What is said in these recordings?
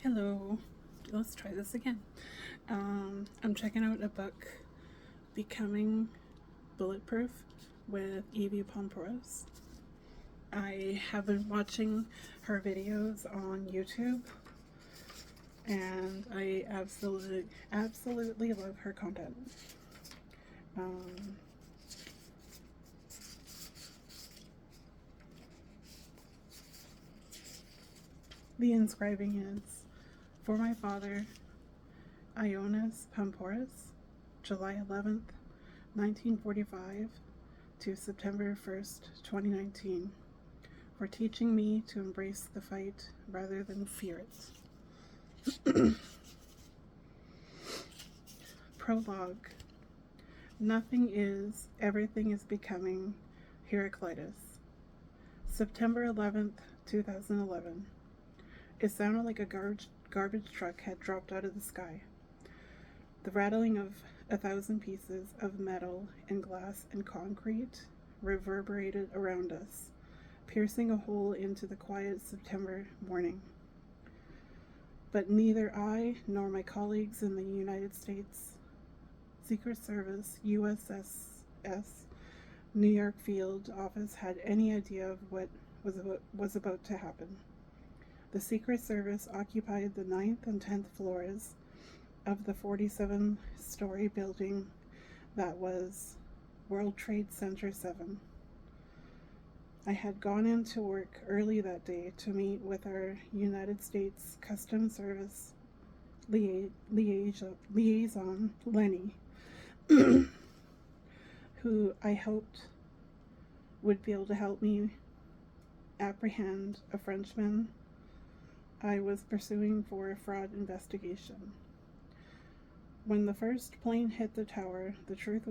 Hello, let's try this again. I'm checking out a book, Becoming Bulletproof, with Evy Pompouras. I have been watching her videos on YouTube, and I absolutely love her content. The inscribing is, "For my father, Ionis Pompouras, July 11th, 1945 to September 1st, 2019, for teaching me to embrace the fight rather than fear it." Prologue. Nothing is, everything is becoming Heraclitus. September 11th, 2011. It sounded like a garbage truck had dropped out of the sky. The rattling of 1,000 pieces of metal and glass and concrete reverberated around us, piercing a hole into the quiet September morning. But neither I nor my colleagues in the United States Secret Service USS New York Field Office had any idea of what was about to happen. The Secret Service occupied the 9th and 10th floors of the 47-story building that was World Trade Center 7. I had gone into work early that day to meet with our United States Customs Service liaison, Lenny, who I hoped would be able to help me apprehend a Frenchman I was pursuing for a fraud investigation. When the first plane hit the tower, the truth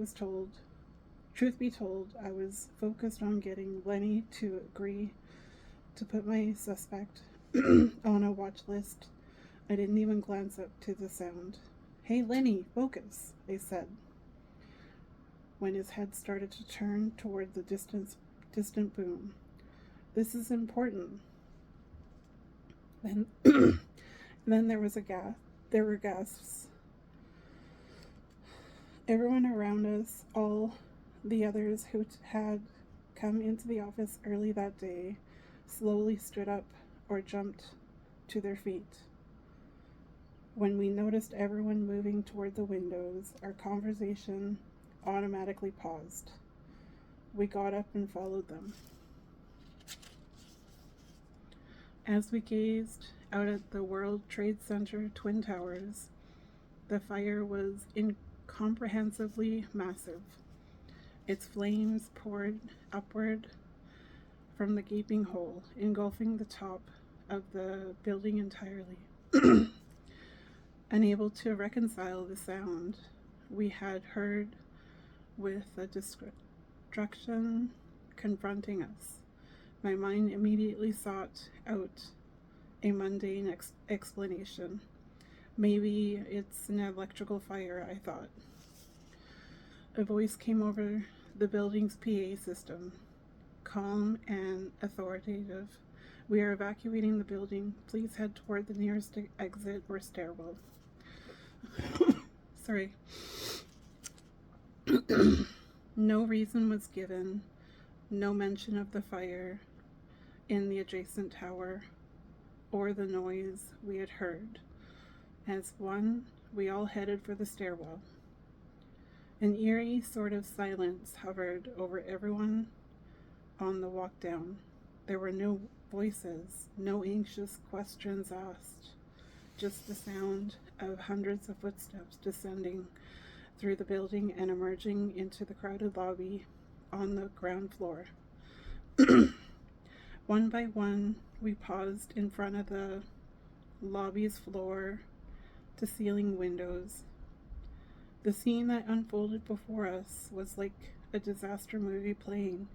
be told, I was focused on getting Lenny to agree to put my suspect on a watch list. I didn't even glance up to the sound. "Hey Lenny, focus," I said, when his head started to turn toward the distant boom. "This is important." Then, then there were gasps. Everyone around us, all the others who had come into the office early that day, slowly stood up or jumped to their feet. When we noticed everyone moving toward the windows, our conversation automatically paused. We got up and followed them. As we gazed out at the World Trade Center Twin Towers, the fire was incomprehensibly massive. Its flames poured upward from the gaping hole, engulfing the top of the building entirely. Unable to reconcile the sound we had heard with the destruction confronting us, my mind immediately sought out a mundane explanation. Maybe it's an electrical fire, I thought. A voice came over the building's PA system, calm and authoritative. "We are evacuating the building. Please head toward the nearest exit or stairwell." Sorry. No reason was given, no mention of the fire in the adjacent tower or the noise we had heard. As one, we all headed for the stairwell. An eerie sort of silence hovered over everyone on the walk down. There were no voices, no anxious questions asked, just the sound of hundreds of footsteps descending through the building and emerging into the crowded lobby on the ground floor. One by one, we paused in front of the lobby's floor to ceiling windows. The scene that unfolded before us was like a disaster movie playing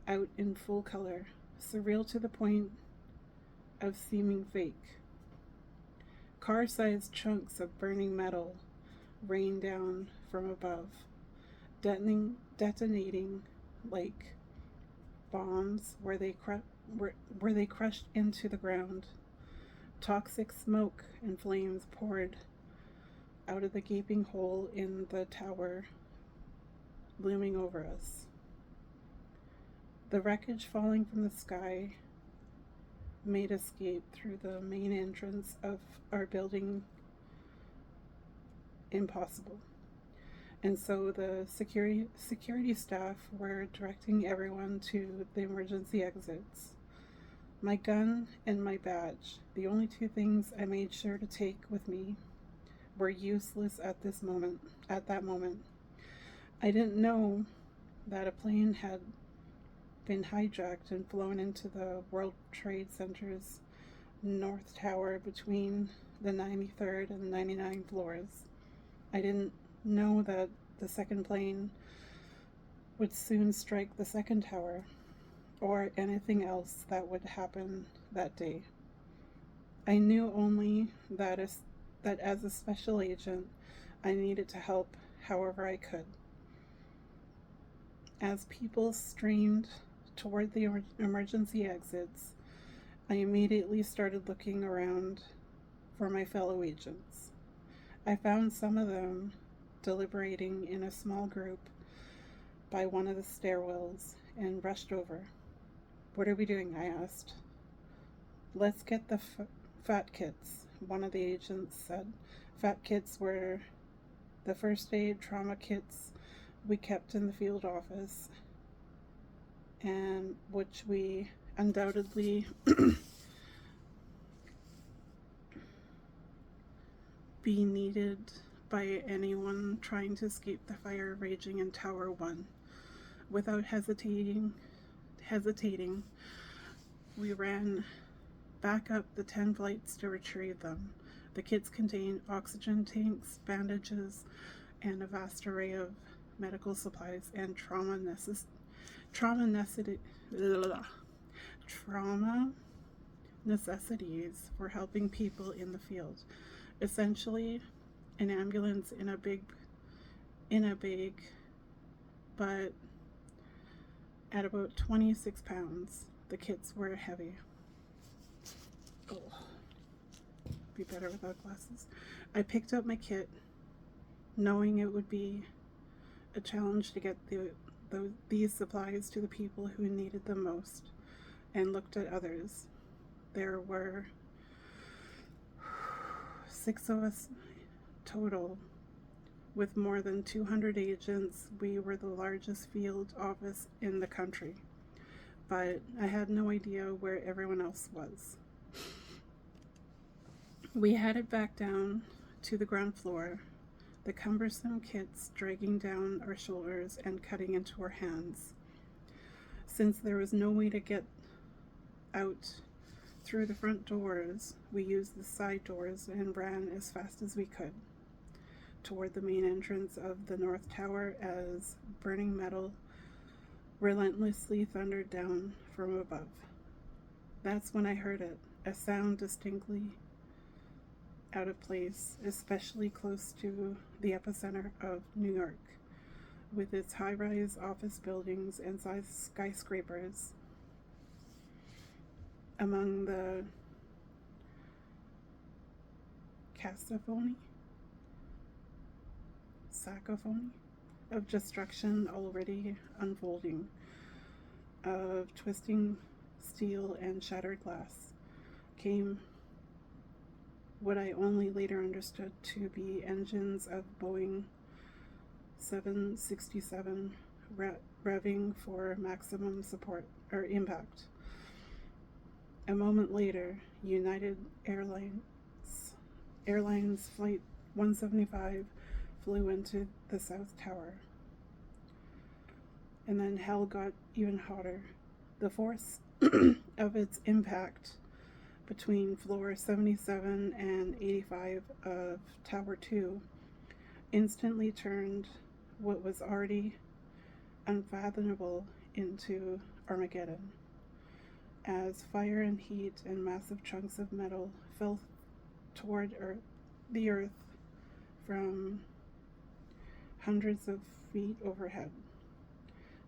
out in full color, surreal to the point of seeming fake. Car-sized chunks of burning metal rained down from above, detonating like bombs where they crushed into the ground. Toxic smoke and flames poured out of the gaping hole in the tower looming over us. The wreckage falling from the sky made escape through the main entrance of our building impossible. And so the security staff were directing everyone to the emergency exits. My gun and my badge, the only two things I made sure to take with me, were useless at that moment. I didn't know that a plane had been hijacked and flown into the World Trade Center's North Tower between the 93rd and 99th floors. I didn't know that the second plane would soon strike the second tower, or anything else that would happen that day. I knew only that as a special agent, I needed to help however I could. As people streamed toward the emergency exits, I immediately started looking around for my fellow agents. I found some of them deliberating in a small group by one of the stairwells and rushed over. "What are we doing?" I asked. "Let's get the fat kits," one of the agents said. Fat kits were the first aid trauma kits we kept in the field office, and which we undoubtedly be needed by anyone trying to escape the fire raging in Tower 1. Without hesitating, we ran back up the 10 flights to retrieve them. The kits contained oxygen tanks, bandages, and a vast array of medical supplies and trauma necessities for helping people in the field. Essentially, an ambulance in a big, but at about 26 pounds, the kits were heavy. Oh, be better without glasses. I picked up my kit, knowing it would be a challenge to get these supplies to the people who needed them most, and looked at others. There were 6 of us total, with more than 200 agents. We were the largest field office in the country, but I had no idea where everyone else was. We headed back down to the ground floor, the cumbersome kits dragging down our shoulders and cutting into our hands. Since there was no way to get out through the front doors, we used the side doors and ran as fast as we could toward the main entrance of the North Tower as burning metal relentlessly thundered down from above. That's when I heard it, a sound distinctly out of place, especially close to the epicenter of New York, with its high-rise office buildings and skyscrapers. Among the cacophony of destruction already unfolding, of twisting steel and shattered glass, came what I only later understood to be engines of Boeing 767 revving for maximum support or impact. A moment later, United Airlines Flight 175 flew into the South Tower. And then hell got even hotter. The force of its impact between floor 77 and 85 of Tower 2 instantly turned what was already unfathomable into Armageddon, as fire and heat and massive chunks of metal fell toward the earth from hundreds of feet overhead.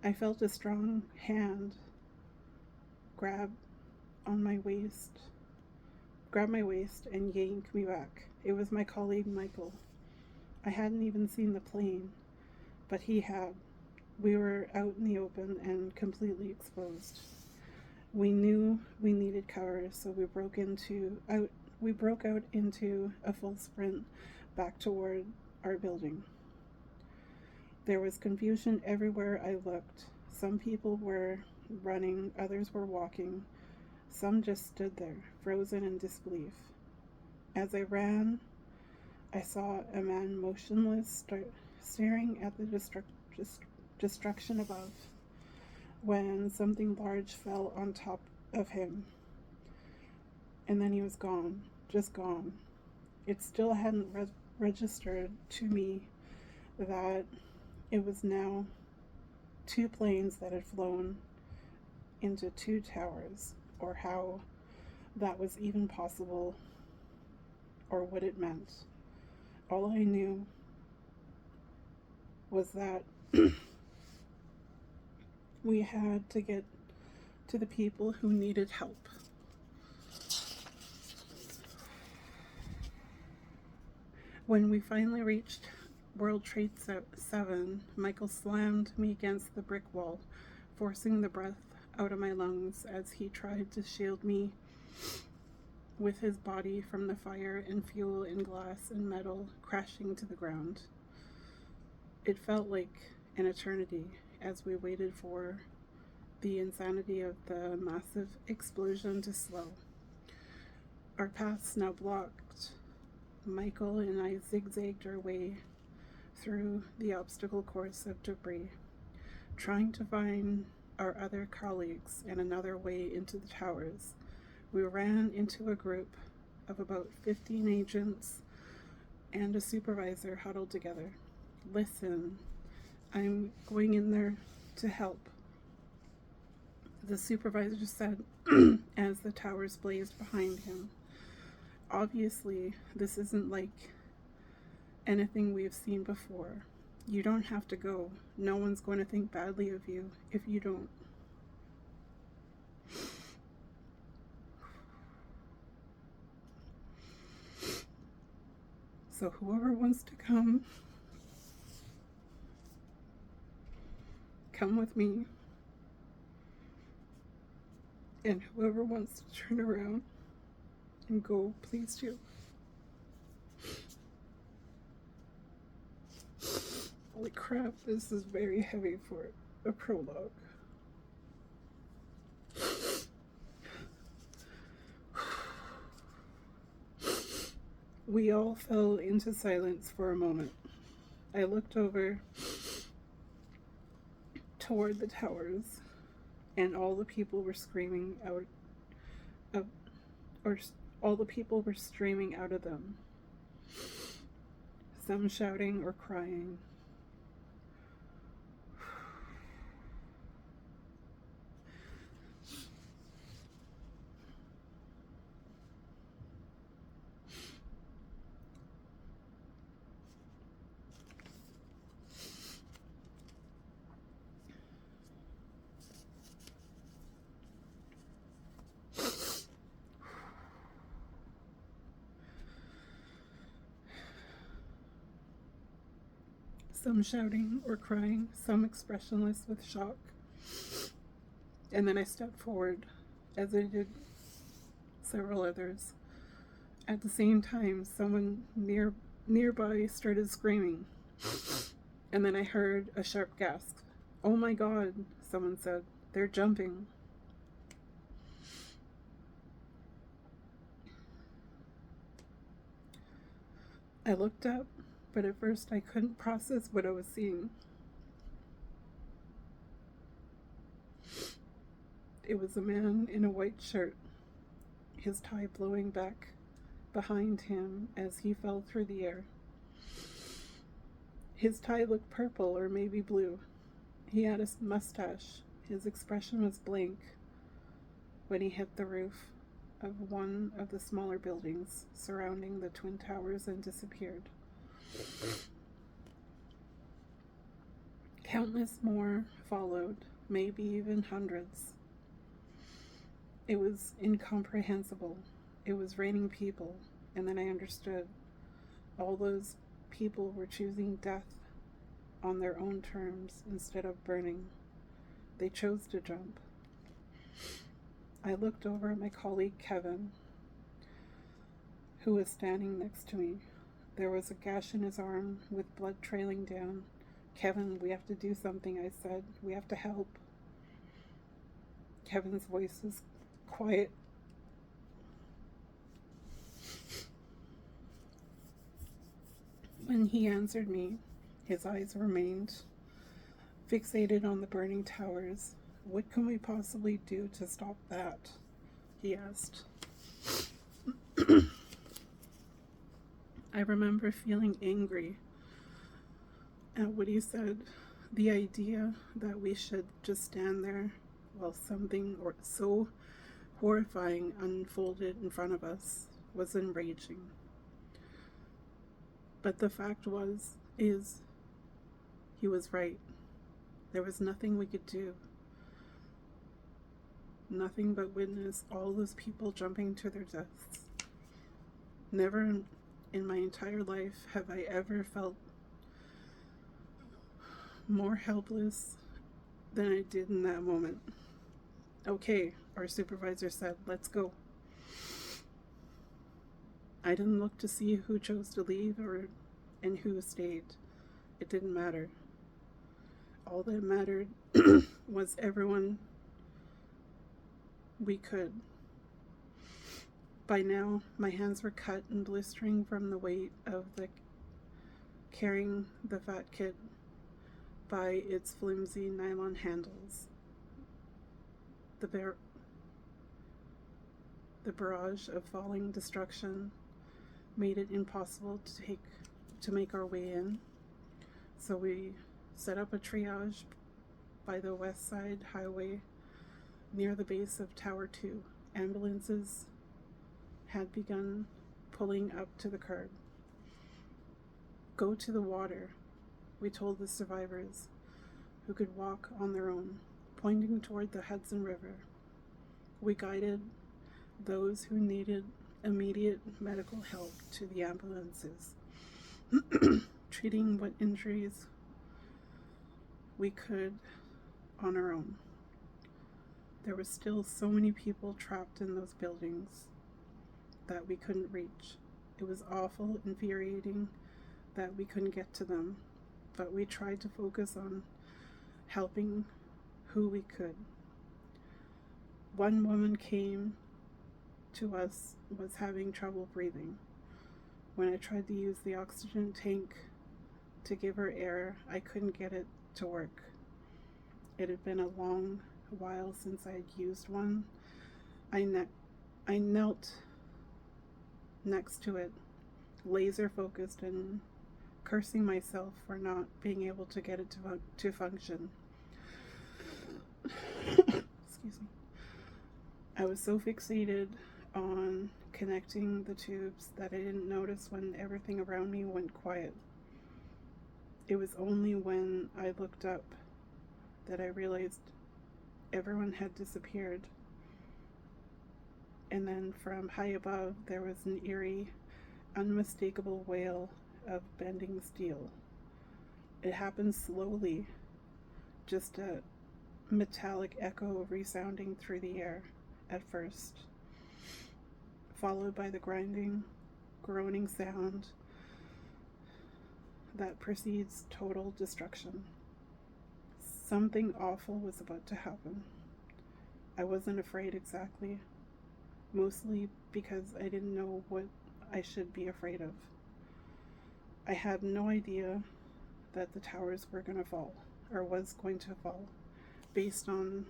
I felt a strong hand grab on my waist, grabbed my waist and yanked me back. It was my colleague Michael. I hadn't even seen the plane, but he had. We were out in the open and completely exposed. We knew we needed cover, so we broke out into a full sprint back toward our building. There was confusion everywhere I looked. Some people were running, others were walking. Some just stood there, frozen in disbelief. As I ran, I saw a man motionless, staring at the destruction above, when something large fell on top of him. And then he was gone, just gone. It still hadn't registered to me that it was now 2 planes that had flown into 2 towers, or how that was even possible, or what it meant. All I knew was that we had to get to the people who needed help. When we finally reached World Trade 7, Michael slammed me against the brick wall, forcing the breath out of my lungs as he tried to shield me with his body from the fire and fuel and glass and metal crashing to the ground. It felt like an eternity as we waited for the insanity of the massive explosion to slow. Our paths now blocked. Michael and I zigzagged our way through the obstacle course of debris, trying to find our other colleagues and another way into the towers. We ran into a group of about 15 agents and a supervisor huddled together. "Listen, I'm going in there to help," the supervisor said as the towers blazed behind him. "Obviously, this isn't like anything we've seen before. You don't have to go. No one's going to think badly of you if you don't." So whoever wants to come with me. And whoever wants to turn around and go, please do. Holy crap, this is very heavy for a prologue. We all fell into silence for a moment. I looked over toward the towers, and all the people were streaming out of them. Some shouting or crying. Some shouting or crying, some expressionless with shock. And then I stepped forward, as I did several others. At the same time, someone nearby started screaming. And then I heard a sharp gasp. "Oh my God," someone said. "They're jumping." I looked up, but at first I couldn't process what I was seeing. It was a man in a white shirt, his tie blowing back behind him as he fell through the air. His tie looked purple or maybe blue. He had a mustache. His expression was blank when he hit the roof of one of the smaller buildings surrounding the Twin Towers and disappeared. Countless more followed, maybe even hundreds. It was incomprehensible. it was raining people, and then I understood all those people were choosing death on their own terms instead of burning. They chose to jump. I looked over at my colleague Kevin, who was standing next to me. There was a gash in his arm with blood trailing down. "Kevin, we have to do something," I said. "We have to help." Kevin's voice was quiet. When he answered me, his eyes remained fixated on the burning towers. "What can we possibly do to stop that?" he asked. I remember feeling angry at what he said. The idea that we should just stand there while something so horrifying unfolded in front of us was enraging. But the fact is, he was right. There was nothing we could do. Nothing but witness all those people jumping to their deaths. Never in my entire life have I ever felt more helpless than I did in that moment. "Okay," our supervisor said, "let's go." I didn't look to see who chose to leave and who stayed. It didn't matter. All that mattered was everyone we could. By now, my hands were cut and blistering from the weight of carrying the fat kit by its flimsy nylon handles. The barrage of falling destruction made it impossible to make our way in, so we set up a triage by the West Side Highway near the base of Tower 2. Ambulances had begun pulling up to the curb. "Go to the water," we told the survivors, who could walk on their own, pointing toward the Hudson River. We guided those who needed immediate medical help to the ambulances, treating what injuries we could on our own. There were still so many people trapped in those buildings that we couldn't reach. It was awful, infuriating that we couldn't get to them, but we tried to focus on helping who we could. One woman came to us, was having trouble breathing. When I tried to use the oxygen tank to give her air, I couldn't get it to work. It had been a long while since I had used one. I knelt next to it, laser focused and cursing myself for not being able to get it to function. Excuse me. I was so fixated on connecting the tubes that I didn't notice when everything around me went quiet. It was only when I looked up that I realized everyone had disappeared. And then from high above, there was an eerie, unmistakable wail of bending steel. It happened slowly, just a metallic echo resounding through the air at first, followed by the grinding, groaning sound that precedes total destruction. Something awful was about to happen. I wasn't afraid exactly, mostly because I didn't know what I should be afraid of. I had no idea that the towers were going to fall, or was going to fall, based on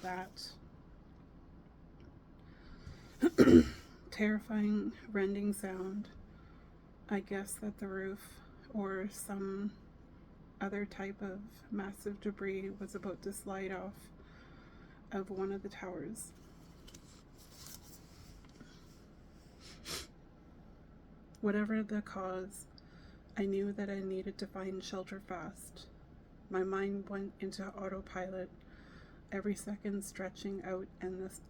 that terrifying, rending sound. I guess that the roof or some other type of massive debris was about to slide off of one of the towers. Whatever the cause, I knew that I needed to find shelter fast. My mind went into autopilot, every second stretching out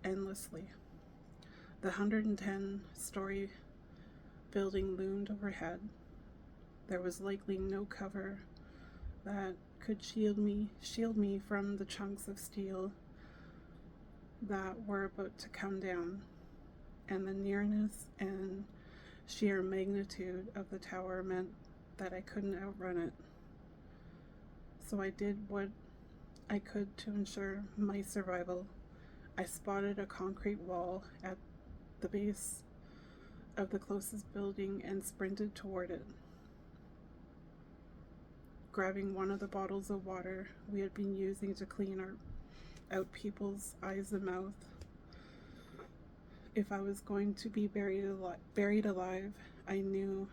endlessly. The 110-story building loomed overhead. There was likely no cover that could shield me from the chunks of steel that were about to come down, and the nearness and sheer magnitude of the tower meant that I couldn't outrun it. So I did what I could to ensure my survival. I spotted a concrete wall at the base of the closest building and sprinted toward it. Grabbing one of the bottles of water we had been using to clean out people's eyes and mouth. If I was going to be buried alive, I knew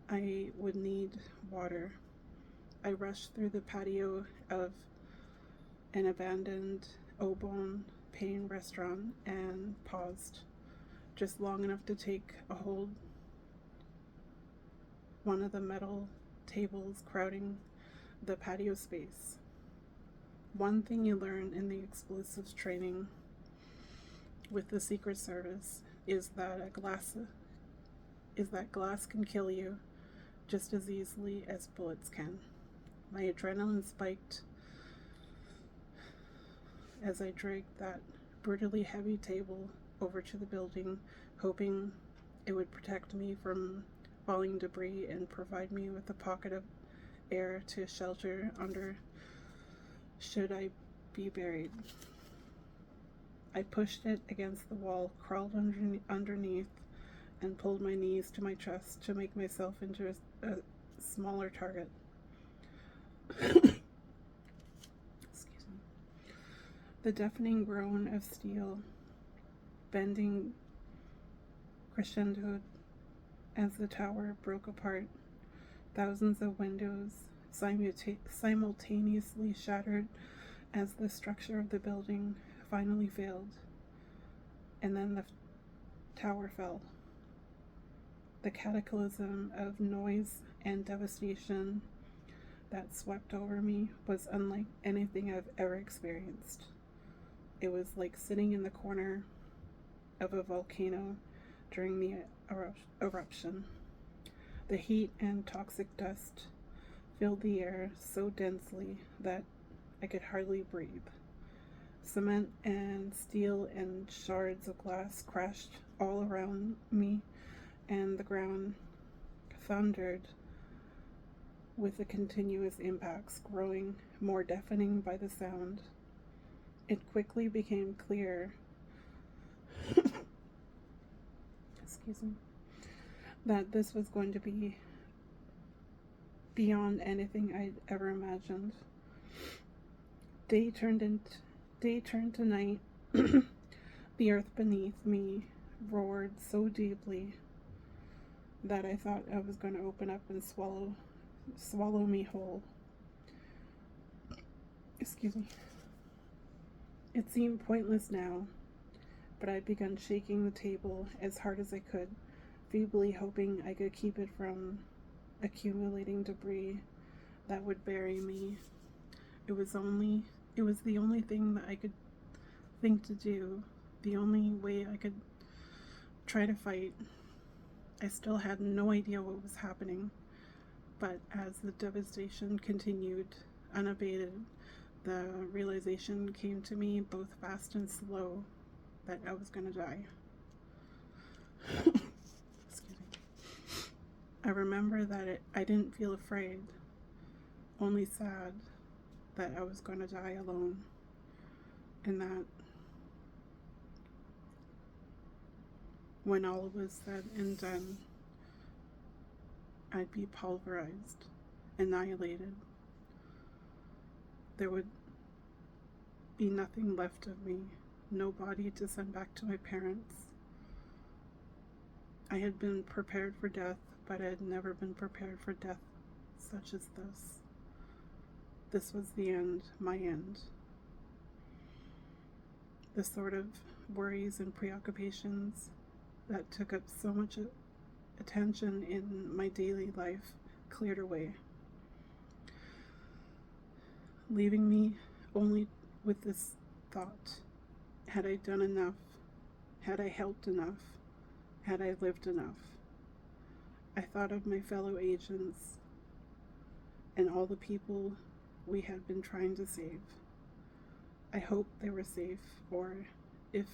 I would need water. I rushed through the patio of an abandoned Au Bon Pain restaurant and paused just long enough to take a hold one of the metal tables crowding the patio space. One thing you learn in the explosives training with the Secret Service is that glass can kill you just as easily as bullets can. My adrenaline spiked as I dragged that brutally heavy table over to the building, hoping it would protect me from falling debris and provide me with a pocket of air to shelter under should I be buried. I pushed it against the wall, crawled underneath, and pulled my knees to my chest to make myself into a smaller target. Excuse me. The deafening groan of steel bending crescendoed as the tower broke apart. Thousands of windows simultaneously shattered as the structure of the building finally failed, and then the tower fell. The cataclysm of noise and devastation that swept over me was unlike anything I've ever experienced. It was like sitting in the corner of a volcano during the eruption. The heat and toxic dust filled the air so densely that I could hardly breathe. Cement and steel and shards of glass crashed all around me, and the ground thundered with the continuous impacts, growing more deafening by the sound. It quickly became clear excuse me, that this was going to be beyond anything I'd ever imagined. Day turned to night. The earth beneath me roared so deeply that I thought I was going to open up and swallow me whole. Excuse me. It seemed pointless now, but I'd begun shaking the table as hard as I could, feebly hoping I could keep it from accumulating debris that would bury me. It was the only thing that I could think to do, the only way I could try to fight. I still had no idea what was happening, but as the devastation continued unabated, the realization came to me, both fast and slow, that I was going to die. Excuse me. I remember that I didn't feel afraid, only sad that I was going to die alone, and that when all was said and done, I'd be pulverized, annihilated. There would be nothing left of me, no body to send back to my parents. I had been prepared for death, but I had never been prepared for death such as this. This was the end, my end. The sort of worries and preoccupations that took up so much attention in my daily life cleared away, leaving me only with this thought: had I done enough? Had I helped enough? Had I lived enough? I thought of my fellow agents and all the people we had been trying to save. I hoped they were safe, or if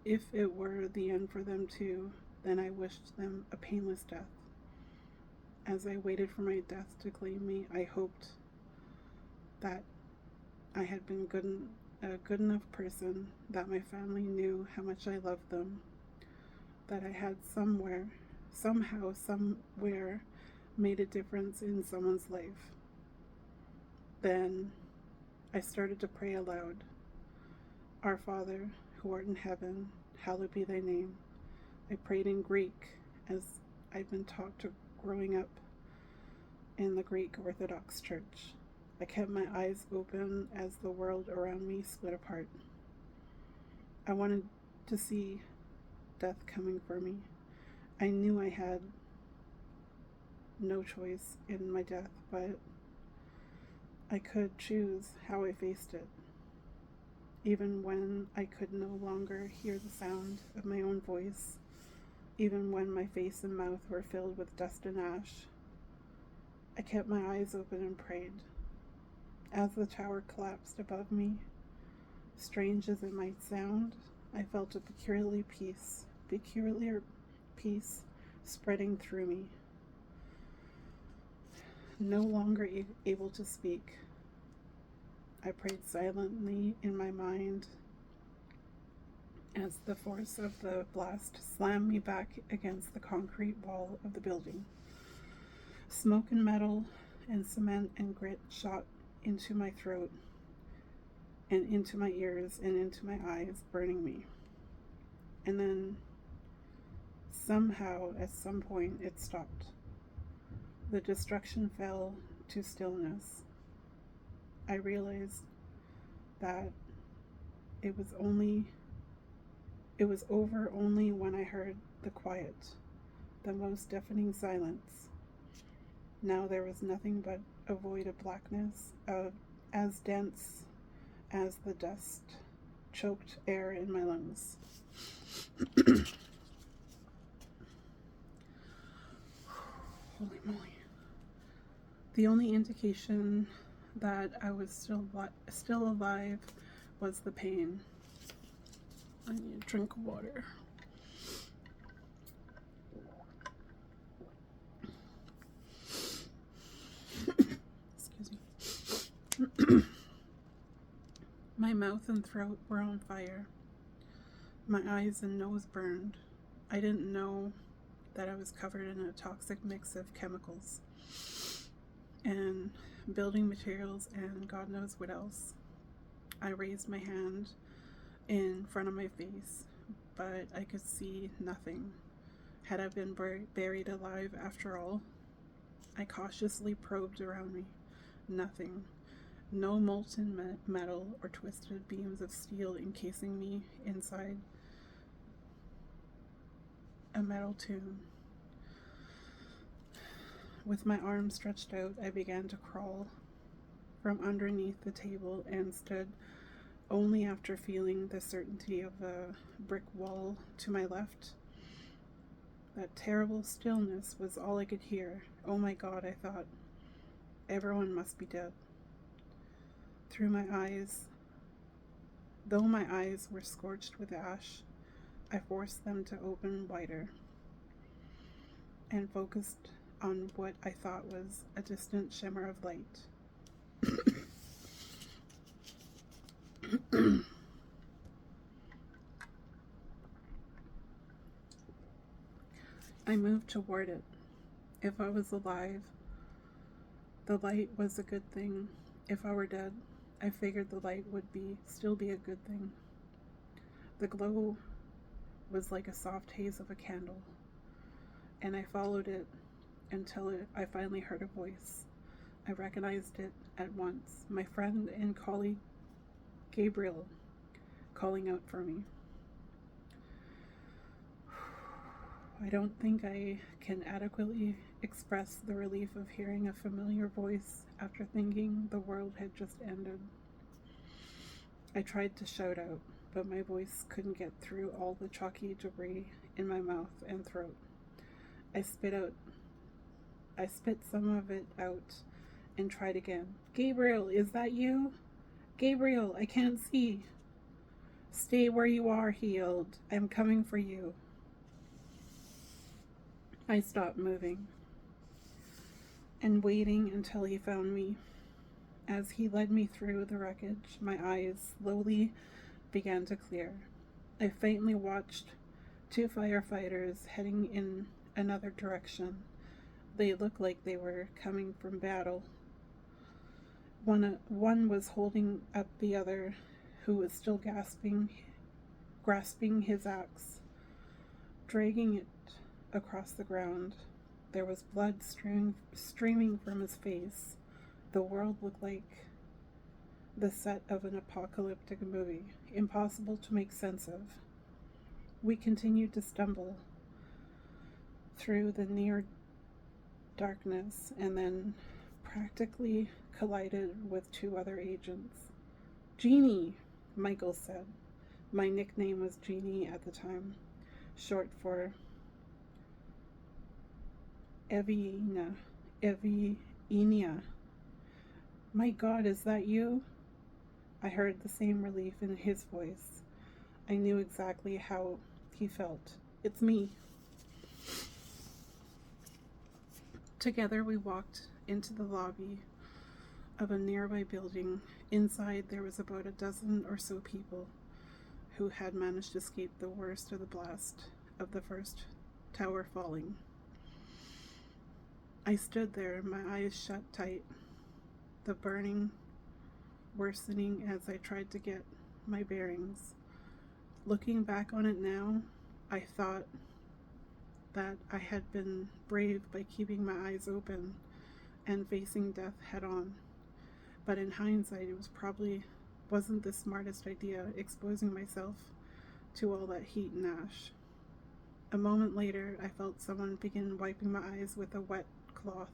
it were the end for them too, then I wished them a painless death. As I waited for my death to claim me, I hoped that I had been a good enough person, that my family knew how much I loved them, that I had somewhere, made a difference in someone's life. Then I started to pray aloud. Our Father, who art in heaven, hallowed be thy name. I prayed in Greek, as I'd been taught to growing up in the Greek Orthodox Church. I kept my eyes open as the world around me split apart. I wanted to see death coming for me. I knew I had no choice in my death, but I could choose how I faced it. Even when I could no longer hear the sound of my own voice, even when my face and mouth were filled with dust and ash, I kept my eyes open and prayed. As the tower collapsed above me, strange as it might sound, I felt a peculiar peace spreading through me. No longer able to speak, I prayed silently in my mind as the force of the blast slammed me back against the concrete wall of the building. Smoke and metal and cement and grit shot into my throat and into my ears and into my eyes, burning me. And then somehow, at some point, it stopped. The destruction fell to stillness. I realized that it was over only when I heard the quiet, the most deafening silence. Now there was nothing but a void of blackness, as dense as the dust choked air in my lungs. Holy moly. The only indication that I was still alive was the pain. I need a drink of water. Excuse me. My mouth and throat were on fire. My eyes and nose burned. I didn't know that I was covered in a toxic mix of chemicals and building materials and God knows what else. I raised my hand in front of my face, but I could see nothing. Had I been buried alive after all? I cautiously probed around me. Nothing. No molten metal or twisted beams of steel encasing me inside a metal tomb. With my arms stretched out, I began to crawl from underneath the table and stood only after feeling the certainty of a brick wall to my left. That terrible stillness was all I could hear. Oh my God, I thought. Everyone must be dead. Through my eyes, though my eyes were scorched with ash, I forced them to open wider and focused on what I thought was a distant shimmer of light. I moved toward it. If I was alive, the light was a good thing. If I were dead, I figured the light would still be a good thing. The glow was like a soft haze of a candle, and I followed it until I finally heard a voice. I recognized it at once. My friend and colleague Gabriel calling out for me. I don't think I can adequately express the relief of hearing a familiar voice after thinking the world had just ended. I tried to shout out, but my voice couldn't get through all the chalky debris in my mouth and throat. I spit some of it out and tried again. Gabriel, is that you? Gabriel, I can't see. Stay where you are, he yelled. I'm coming for you. I stopped moving and waiting until he found me. As he led me through the wreckage, my eyes slowly began to clear. I faintly watched 2 firefighters heading in another direction. They looked like they were coming from battle. One was holding up the other, who was still grasping his axe, dragging it across the ground. There was blood streaming from his face. The world looked like the set of an apocalyptic movie, impossible to make sense of. We continued to stumble through the near darkness and then practically collided with 2 other agents. Jeannie, Michael said. My nickname was Jeannie at the time, short for Evina. My God, is that you? I heard the same relief in his voice. I knew exactly how he felt. It's me. Together we walked into the lobby of a nearby building. Inside there was about a dozen or so people who had managed to escape the worst of the blast of the first tower falling. I stood there, my eyes shut tight, the burning worsening as I tried to get my bearings. Looking back on it now, I thought that I had been brave by keeping my eyes open and facing death head on. But in hindsight, it wasn't the smartest idea, exposing myself to all that heat and ash. A moment later, I felt someone begin wiping my eyes with a wet cloth.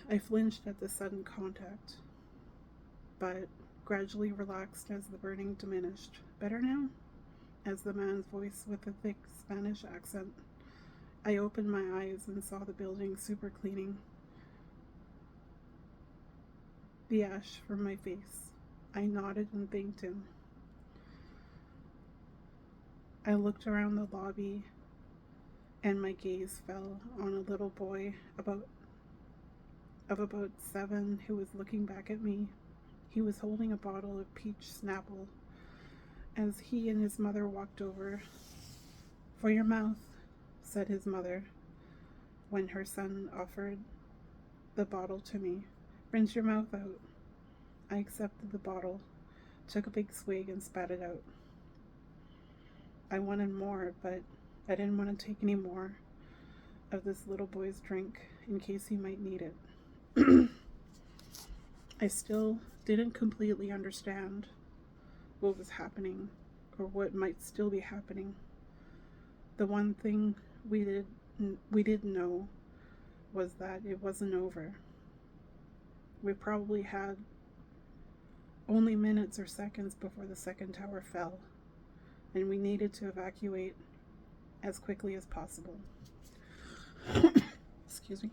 I flinched at the sudden contact, but gradually relaxed as the burning diminished. Better now? As the man's voice with a thick Spanish accent. I opened my eyes and saw the building super cleaning the ash from my face. I nodded and thanked him. I looked around the lobby and my gaze fell on a little boy about 7 who was looking back at me. He was holding a bottle of peach Snapple as he and his mother walked over. For your mouth, said his mother when her son offered the bottle to me. Rinse your mouth out. I accepted the bottle, took a big swig and spat it out. I wanted more, but I didn't want to take any more of this little boy's drink in case he might need it. I still didn't completely understand what was happening or what might still be happening. The one thing we didn't know was that it wasn't over. We probably had only minutes or seconds before the second tower fell, and we needed to evacuate as quickly as possible. Excuse me.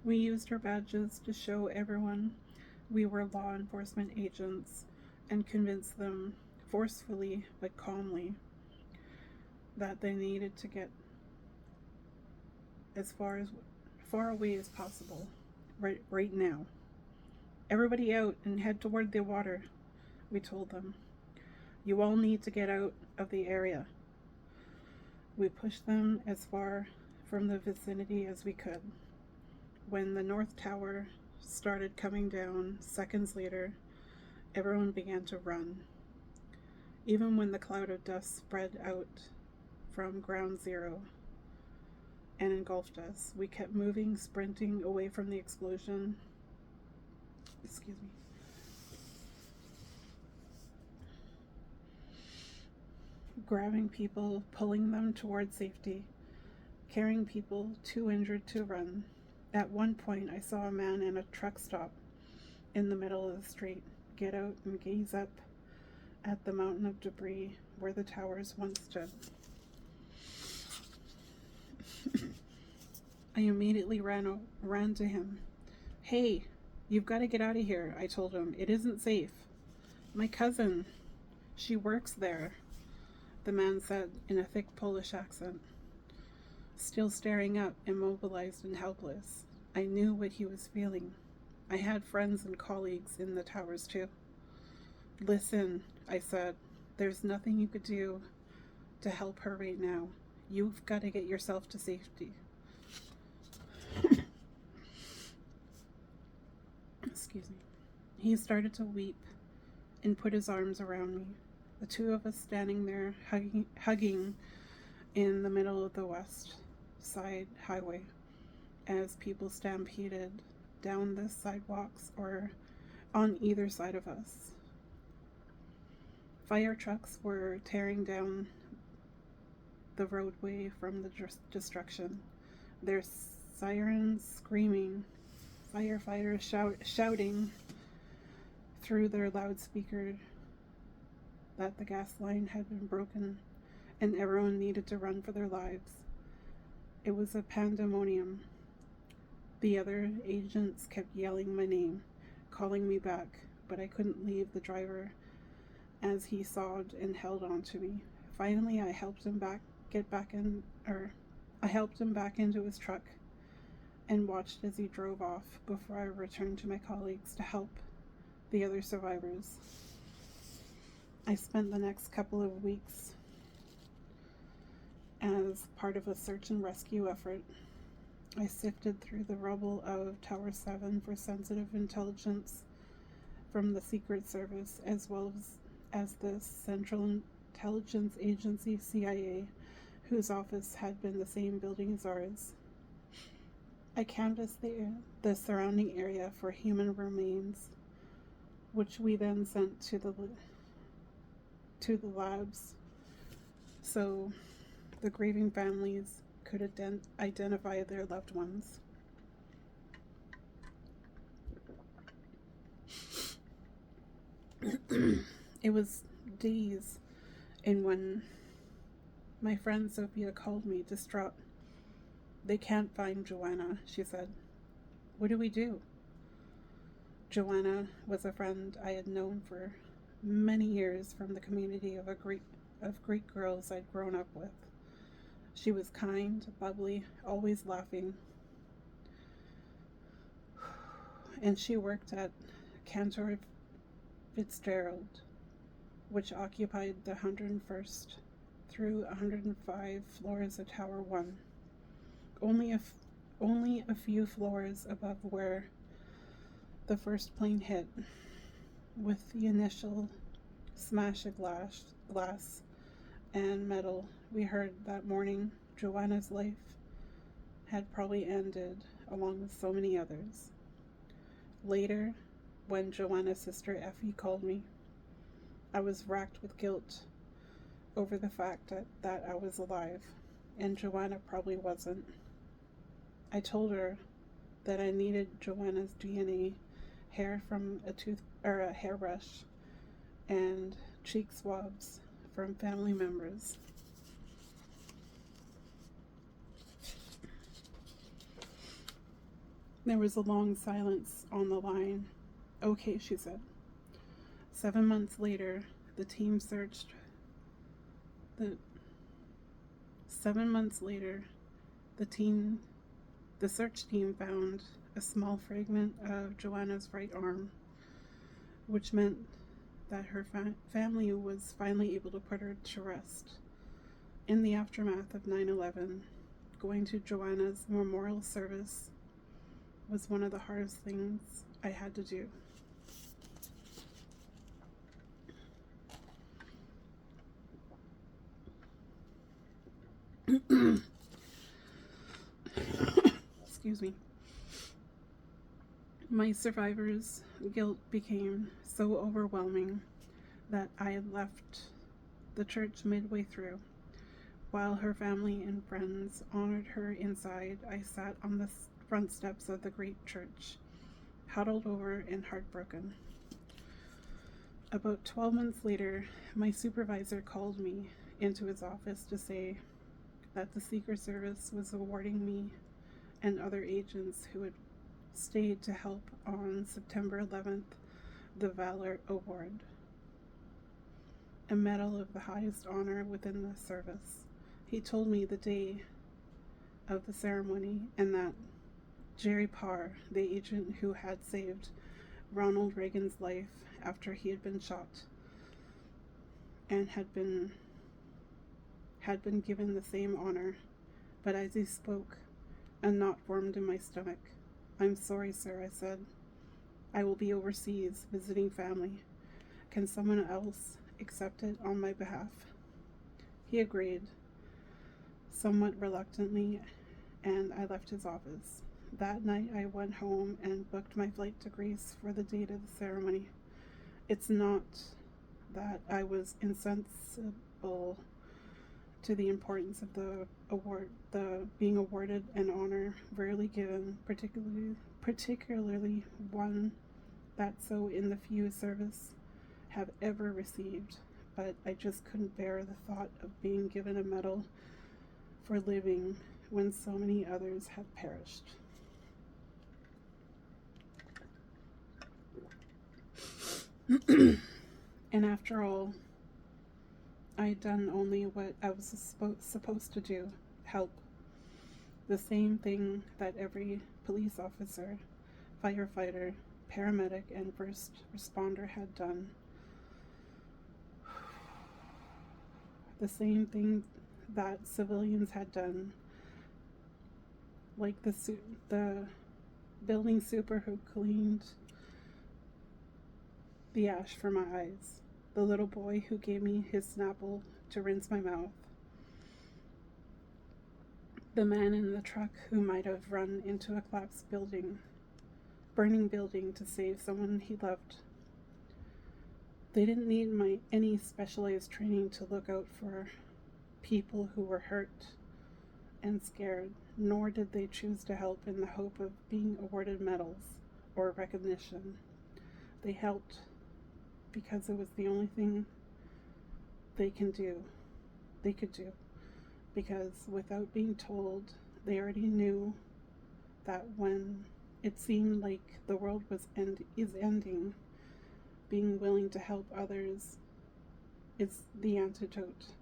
We used our badges to show everyone we were law enforcement agents and convince them forcefully but calmly that they needed to get as far away as possible right now. Everybody out and head toward the water, we told them. You all need to get out of the area. We pushed them as far from the vicinity as we could. When the North Tower started coming down seconds later, everyone began to run. Even when the cloud of dust spread out from ground zero and engulfed us, we kept moving, sprinting away from the explosion. Excuse me. grabbing people, pulling them towards safety, carrying people too injured to run. At one point, I saw a man in a truck stop in the middle of the street get out and gaze up at the mountain of debris where the towers once stood. I immediately ran to him. "Hey, you've got to get out of here," I told him. "It isn't safe." "My cousin, she works there," the man said in a thick Polish accent. Still staring up, immobilized and helpless, I knew what he was feeling. I had friends and colleagues in the towers too. "Listen," I said, "there's nothing you could do to help her right now. You've got to get yourself to safety." Excuse me. He started to weep and put his arms around me, the two of us standing there hugging in the middle of the West Side Highway as people stampeded down the sidewalks or on either side of us. Fire trucks were tearing down the roadway from the destruction, their sirens screaming, firefighters shouting through their loudspeaker that the gas line had been broken and everyone needed to run for their lives. It was a pandemonium. The other agents kept yelling my name, calling me back, but I couldn't leave the driver as he sobbed and held on to me. Finally, I helped him back into his truck and watched as he drove off before I returned to my colleagues to help the other survivors. I spent the next couple of weeks as part of a search and rescue effort. I sifted through the rubble of Tower 7 for sensitive intelligence from the Secret Service as well as the Central Intelligence Agency, CIA, whose office had been the same building as ours. I canvassed the surrounding area for human remains, which we then sent to the labs so the grieving families could identify their loved ones. It was days, and when my friend Sophia called me distraught. "They can't find Joanna," she said. "What do we do?" Joanna was a friend I had known for many years from the community of Greek girls I'd grown up with. She was kind, bubbly, always laughing. And she worked at Cantor Fitzgerald, which occupied the 101st through 105 floors of Tower 1. Only a few floors above where the first plane hit. With the initial smash of glass and metal we heard that morning, Joanna's life had probably ended along with so many others. Later, when Joanna's sister Effie called me, I was racked with guilt over the fact that I was alive, and Joanna probably wasn't. I told her that I needed Joanna's DNA, hair from a hairbrush, and cheek swabs from family members. There was a long silence on the line. "Okay," she said. 7 months later, the search team found a small fragment of Joanna's right arm, which meant that her family was finally able to put her to rest. In the aftermath of 9/11, going to Joanna's memorial service was one of the hardest things I had to do. Excuse me. My survivor's guilt became so overwhelming that I had left the church midway through. While her family and friends honored her inside, I sat on the front steps of the great church, huddled over and heartbroken. About 12 months later, my supervisor called me into his office to say that the Secret Service was awarding me and other agents who had stayed to help on September 11th the Valor Award, a medal of the highest honor within the service. He told me the day of the ceremony and that Jerry Parr, the agent who had saved Ronald Reagan's life after he had been shot and had been given the same honor, but as he spoke, a knot formed in my stomach. "I'm sorry, sir," I said. "I will be overseas visiting family. Can someone else accept it on my behalf?" He agreed, somewhat reluctantly, and I left his office. That night I went home and booked my flight to Greece for the date of the ceremony. It's not that I was insensible to the importance of the award, the being awarded an honor rarely given, particularly one that so in the few service have ever received, but I just couldn't bear the thought of being given a medal for living when so many others had perished. And after all, I had done only what I was supposed to do, help. The same thing that every police officer, firefighter, paramedic, and first responder had done. The same thing that civilians had done, like the building super who cleaned the ash from my eyes, the little boy who gave me his Snapple to rinse my mouth, the man in the truck who might have run into a collapsed burning building to save someone he loved. They didn't need any specialized training to look out for people who were hurt and scared, nor did they choose to help in the hope of being awarded medals or recognition. They helped because it was the only thing they could do, because without being told, they already knew that when it seemed like the world is ending, being willing to help others is the antidote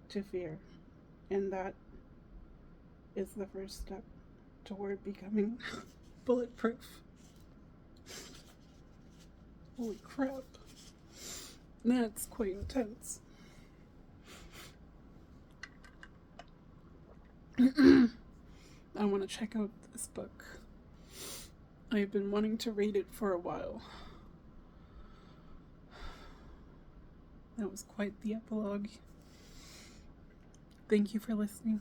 to fear, and that is the first step toward becoming bulletproof. Holy crap. That's quite intense. I want to check out this book. I've been wanting to read it for a while. That was quite the epilogue. Thank you for listening.